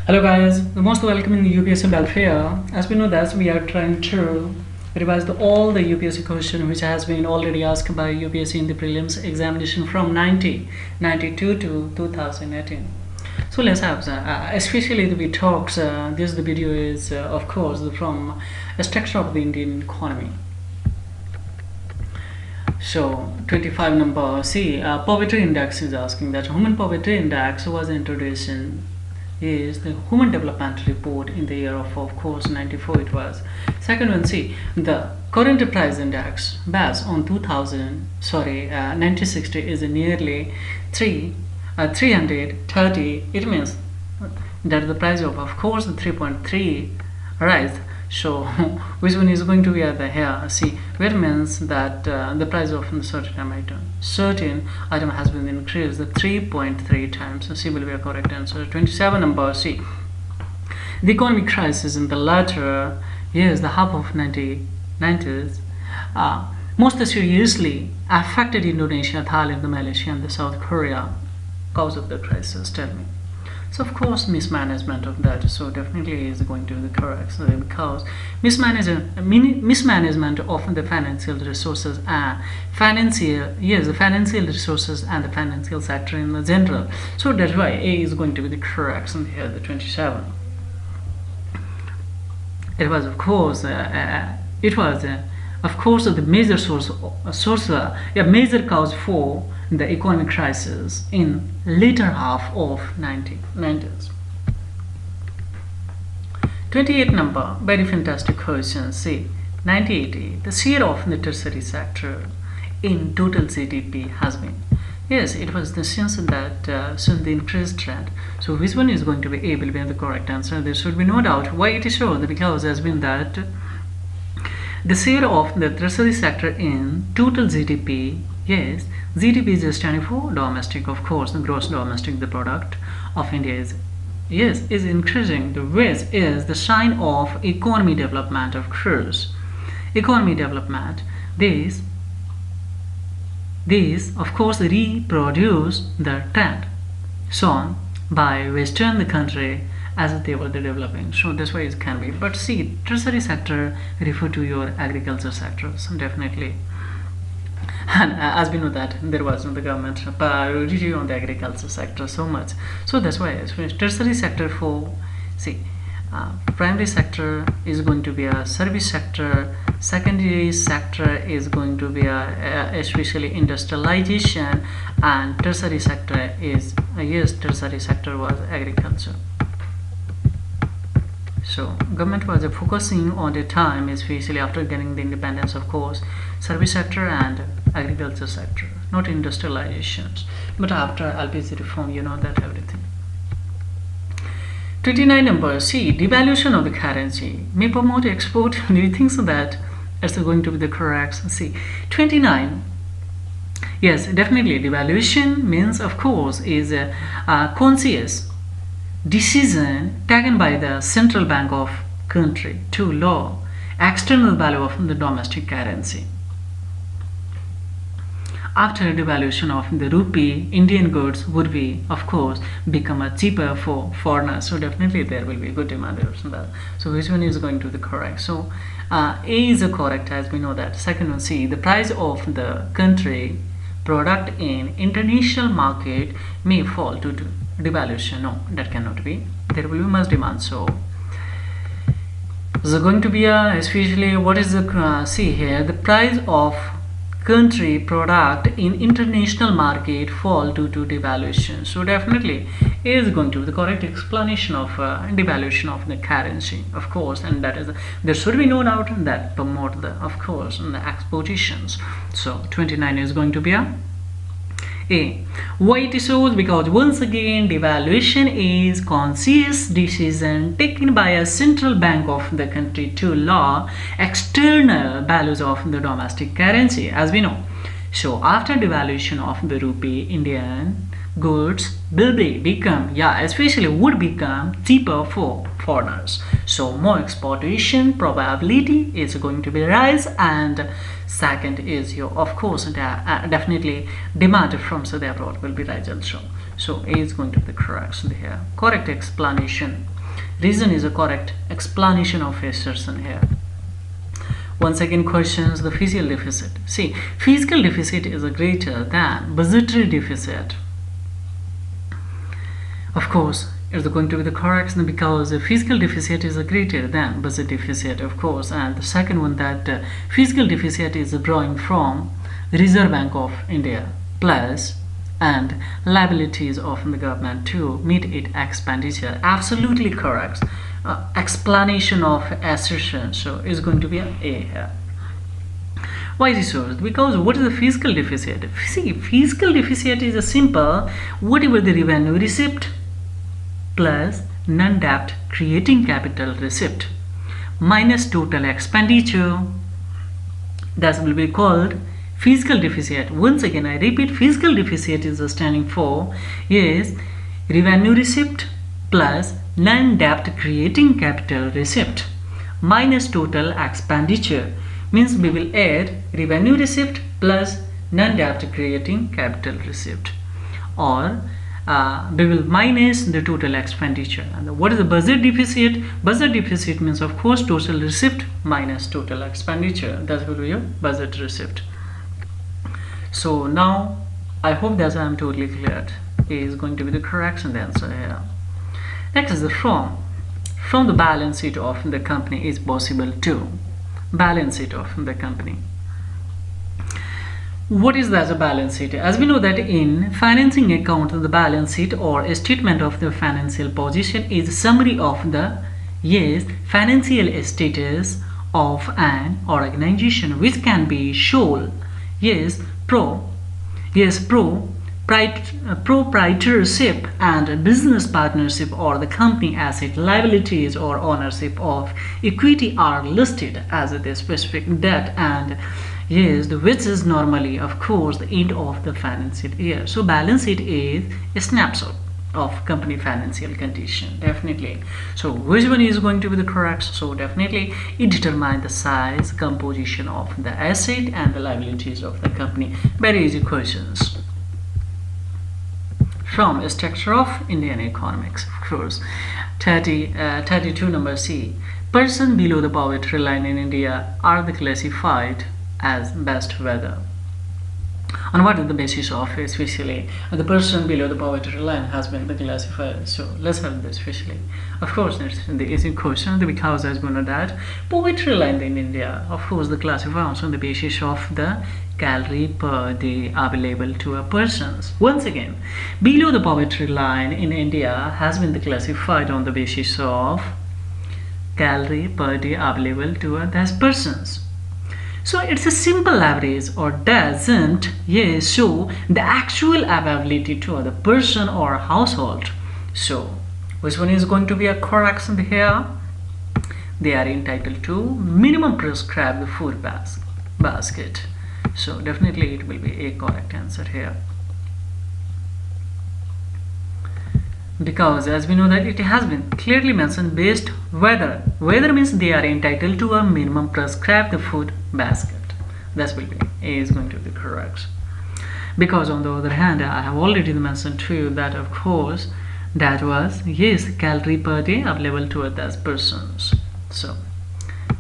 Hello guys, most welcome in the UPSC welfare. As we know that we are trying to revise all the UPSC question which has been already asked by UPSC in the prelims examination from 1992 to 2018. So let's have especially the talks. The video is of course from a structure of the Indian economy. So 25 number C, poverty index is asking that human poverty index was introduced is the Human Development Report in the year of course 94 it was. Second one, C, the current price index based on 1960 is nearly 330. It means that the price of course 3.3 rise. So which one is going to be at the here? See, where means that the price of a certain item has been increased 3.3 times. So C will be a correct answer. 27 number C, the economic crisis in the latter years, the half of 1990s, most seriously affected Indonesia, Thailand, Malaysia and the South Korea. Cause of the crisis, tell me. So of course mismanagement of that, so definitely is going to be correct. So because mismanagement of the financial resources and financial resources and the financial sector in the general. So that's why A is going to be the correct. And here the 27. It was of course the major major cause for the economic crisis in later half of 1990s. 28 number, very fantastic question. See, 1980, the share of the tertiary sector in total GDP has been. Yes, it was the sense that soon the increased trend. So which one is going to be A will be the correct answer. There should be no doubt why it is so, because has been that the share of the tertiary sector in total GDP, yes, GDP is standing for domestic, of course, the gross domestic the product of India is increasing. The which is the sign of economy development, of course. Economy development, these of course reproduce the trend shown by Western the country as they were developing. So that's why it can be. But see, tertiary sector refer to your agriculture sectors, definitely. And as we know that there was the government priority on the agriculture sector so much. So that's why tertiary sector for, see, primary sector is going to be a service sector, secondary sector is going to be especially industrialization, and tertiary sector is tertiary sector was agriculture. So government was focusing on the time, especially after getting the independence, of course, service sector and agriculture sector, not industrializations. But after LPG reform, you know that everything. 29 number C, devaluation of the currency may promote export. Do you think so that it's going to be the correct? C. 29. Yes, definitely devaluation means, of course, is a conscious decision taken by the central bank of country to lower external value of the domestic currency. After devaluation of the rupee, Indian goods would be, of course, become cheaper for foreigners. So definitely there will be good demand. So which one is going to be correct? So A is correct, as we know that. Second one, C, the price of the country product in international market may fall due to devaluation. No, that cannot be. There will be much demand. So there's going to be especially what is the see here, the price of country product in international market fall due to devaluation. So definitely is going to be the correct explanation of devaluation of the currency, of course, and that is there should be no doubt that promote the, of course, the exportations. So 29 is going to be A. Why it is so? Because once again devaluation is conscious decision taken by a central bank of the country to lower external values of the domestic currency, as we know. So after devaluation of the rupee, Indian goods will become cheaper for foreigners. So more exportation probability is going to be rise, and second is your, of course, definitely demand from the abroad will be rise also. So A is going to be the correct here. Correct explanation. Reason is a correct explanation of assertion here. Once again, questions the fiscal deficit. See, fiscal deficit is greater than budgetary deficit. Of course, it's going to be the correct because the fiscal deficit is greater than budget deficit, of course. And the second one, that fiscal deficit is drawing from Reserve Bank of India plus and liabilities of the government to meet its expenditure. Absolutely correct. Explanation of assertion, so is going to be a here. Why is it so? Because what is the fiscal deficit? See, fiscal deficit is a simple whatever the revenue receipt plus non-debt creating capital receipt minus total expenditure. That will be called fiscal deficit. Once again, I repeat, fiscal deficit is standing for revenue receipt plus non-debt creating capital receipt minus total expenditure. Means we will add revenue receipt plus non-debt creating capital receipt, or we will minus the total expenditure. And what is the budget deficit? Budget deficit means, of course, total receipt minus total expenditure. That will be your budget receipt. So now I hope that I am totally clear. A is going to be the correct answer here. Next is the from the balance sheet of the company is possible to. Balance sheet of the company. What is that, a balance sheet? As we know that in financing account, the balance sheet or a statement of the financial position is a summary of the financial status of an organization, which can be shown proprietorship and business partnership, or the company asset, liabilities or ownership of equity are listed as the specific debt, and which is normally, of course, the end of the financial year. So balance sheet is a snapshot of company financial condition, definitely. So which one is going to be the correct? So definitely it determines the size, composition of the asset and the liabilities of the company. Very easy questions from a structure of Indian economics, of course. 32 number C. Person below the poverty line in India are classified as best weather. On what is the basis of, especially the person below the poverty line has been classified? So let's have this especially. Of course, it's the easy question because as we know that poverty line in India, of course, the classified on the basis of the calorie per day available to a persons. Once again, below the poverty line in India has been classified on the basis of calorie per day available to those persons. So it's a simple average, or doesn't show the actual availability to the person or household. So which one is going to be a correction here? They are entitled to minimum prescribed food basket. So definitely it will be a correct answer here, because as we know that it has been clearly mentioned based whether means they are entitled to a minimum prescribed food basket. That will be A is going to be correct, because on the other hand I have already mentioned to you that of course that was calorie per day available to those persons. So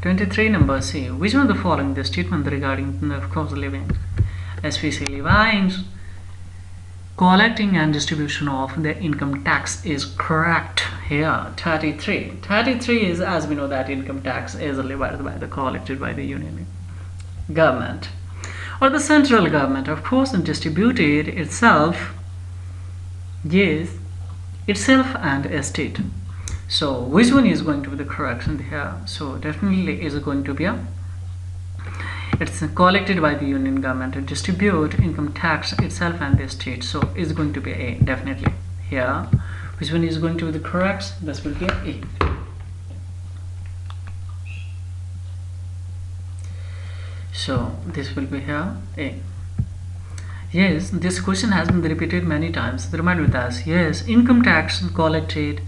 23 number C. Which one of the following the statement regarding of course living, especially wines, collecting and distribution of the income tax is correct here? 33 is, as we know that income tax is levied by the collected by the union government or the central government, of course, and distributed itself and a state. So which one is going to be the correction here? So definitely is going to be it's collected by the union government to distribute income tax itself and the state. So it's going to be A, definitely here. Which one is going to be the correct? This will be A. So this will be here A. Yes, this question has been repeated many times. Remind with us. Yes, income tax collected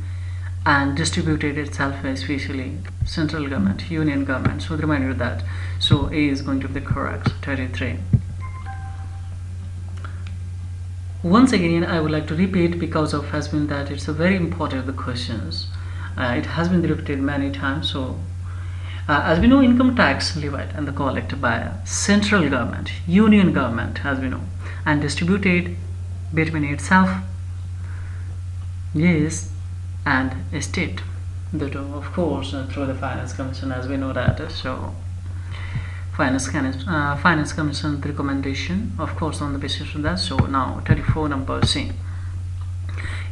and distributed itself, especially central government, union government. So remind you that. So A is going to be the correct. 33. Once again, I would like to repeat because of has been that it's a very important the questions. It has been repeated many times. So as we know, income tax levied and collected by central government, union government, as we know, and distributed between itself, yes, and state. That of course through the finance commission, as we know that. So finance commission recommendation, of course, on the basis of that. So now 34 number C.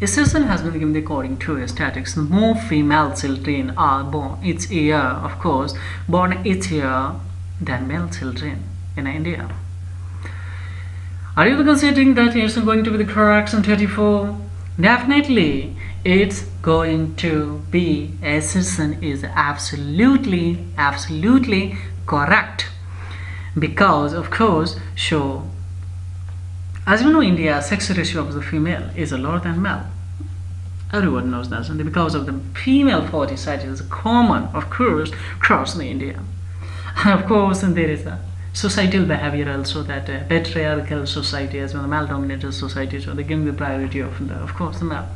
A citizen has been given according to statistics. More female children are born each year, of course, born each year than male children in India. Are you considering that it's going to be the correct on 34? Definitely, it's going to be a citizen is absolutely correct, because of course, so as we know, India sex ratio of the female is lower than male. Everyone knows that, and because of the female foeticide is common, of course, across the India. And of course, and there is a societal behavior also, that patriarchal society as well, the male-dominated society, so they give the priority of course, the male.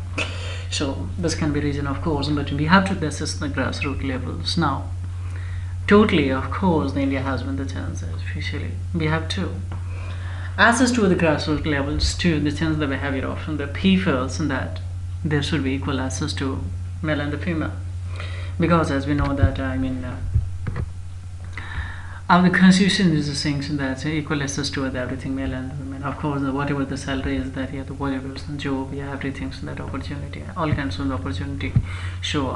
So this can be reason, of course, but we have to assess the grassroots levels now. Totally, of course, the India has been the chances. Officially, we have to access to the grassroots levels to the change the behavior of the peoples, and that there should be equal access to male and the female, because as we know that our constitution is saying that equal access to everything, male and women. Of course, whatever the salary is that you have, whatever the job, yeah, everything, so that opportunity, all kinds of opportunity. So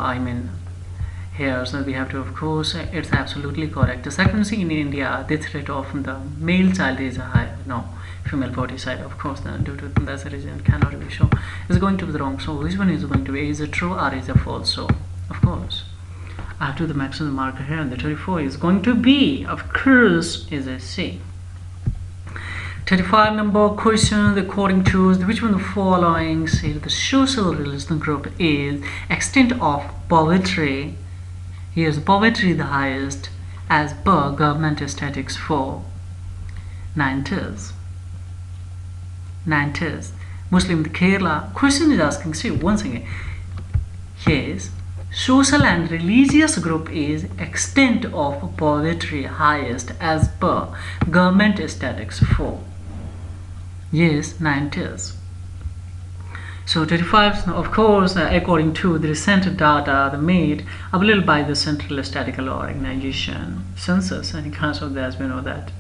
here, so we have to, of course, it's absolutely correct. The second thing, in India, death rate of the male child is higher. No, female foeticide, of course, due to that's the reason it cannot be shown. It's going to be the wrong. So which one is going to be? Is it true or is it false? So of course, after the maximum marker here, and the 34 is going to be, of course, is a C. 35 number question, according to which one of the following say the social relation group is extent of poverty. Here's poverty the highest as per government statistics for 90s. Muslim Kerala. Question is asking, see once again, yes, social and religious group is extent of poverty highest as per government statistics for, yes, 90s. So 35, of course, according to the recent data made available by the Central Statistical Organization census, and because of that, as we know that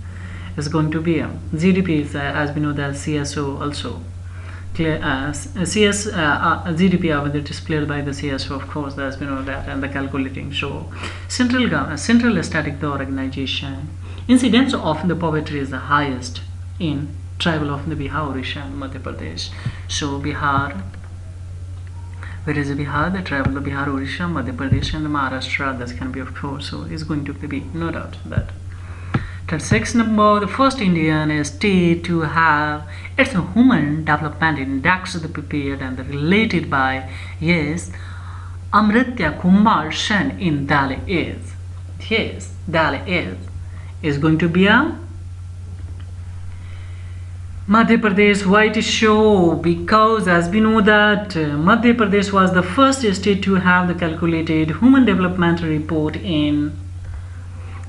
is going to be GDP is as we know that CSO also clear GDP are displayed by the CSO, of course, as we know that, and the calculating. So Central Statistical Organization incidence of the poverty is the highest in tribal of the Bihar, Odisha, and Madhya Pradesh. So Bihar, where is Bihar? The tribal of Bihar, Odisha, Madhya Pradesh, and the Maharashtra. This can be, of course, so is going to be no doubt that. 36 number, the first Indian state to have its Human Development Index prepared and related by, yes, Amritya Kumar Sen in Delhi is, yes, Delhi is going to be a Madhya Pradesh. Why it show? Because as we know that Madhya Pradesh was the first state to have the calculated Human Development Report in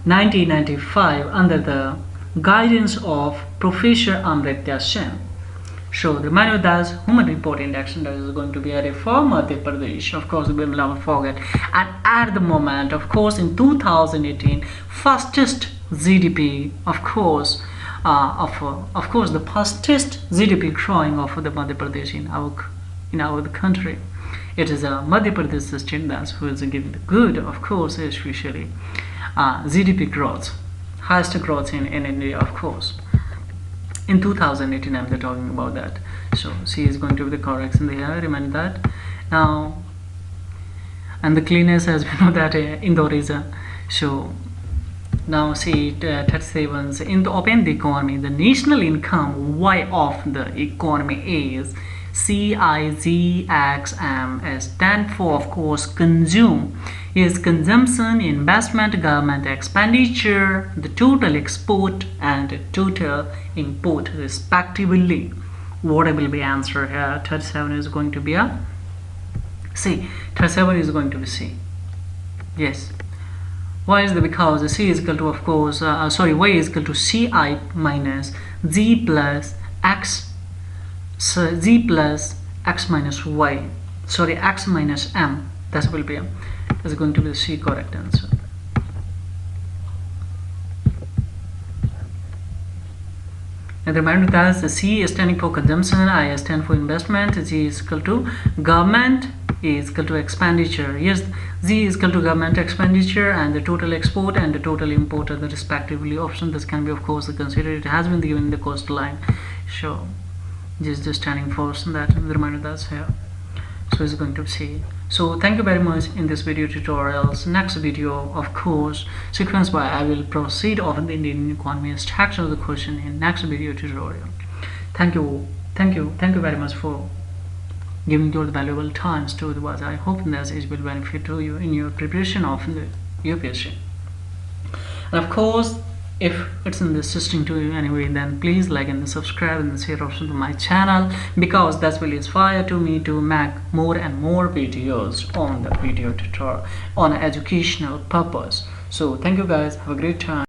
1995 under the guidance of Professor Amritya Sen. So remind you that Human Report Index that is going to be a for Madhya Pradesh. Of course, we will never forget. And at the moment, of course, in 2018, fastest GDP, of course, the fastest GDP growing of the Madhya Pradesh in our country. It is a Madhya Pradesh state that who is giving the good, of course, especially GDP growth, highest growth in India, of course. In 2018, I'm talking about that. So C is going to be the correct in here. Remember that. Now, and the cleanest, as we know that Indore is a, so now see 37. In the open the economy, the national income Y of the economy is CIGXM, stand for, of course, consume. Is consumption, investment, government expenditure, the total export and total import respectively. What will be answer here? 37 is going to be a C. 37 is going to be C. Yes. Why is that? Because C is equal to, of course, y is equal to Ci minus z plus x, so z plus x minus y, sorry, x minus m. That will be is going to be the C correct answer. And reminder that the C is standing for consumption, I is stand for investment, Z is equal to government, E is equal to expenditure. Yes, Z is equal to government expenditure, and the total export and the total import are the respectively option. This can be, of course, considered. It has been given in the cost line. So just standing for that. The reminder that's here. So it's going to see. So thank you very much in this video tutorials. Next video, of course, sequence by I will proceed of the Indian economy structure of the question in next video tutorial. Thank you very much for giving your valuable times to the watch. I hope that it will benefit to you in your preparation of the UPSC. And of course, if it's assisting to you anyway, then please like and subscribe and share also to my channel, because that will inspire to me to make more and more videos on the video tutorial on educational purpose. So thank you guys, have a great time.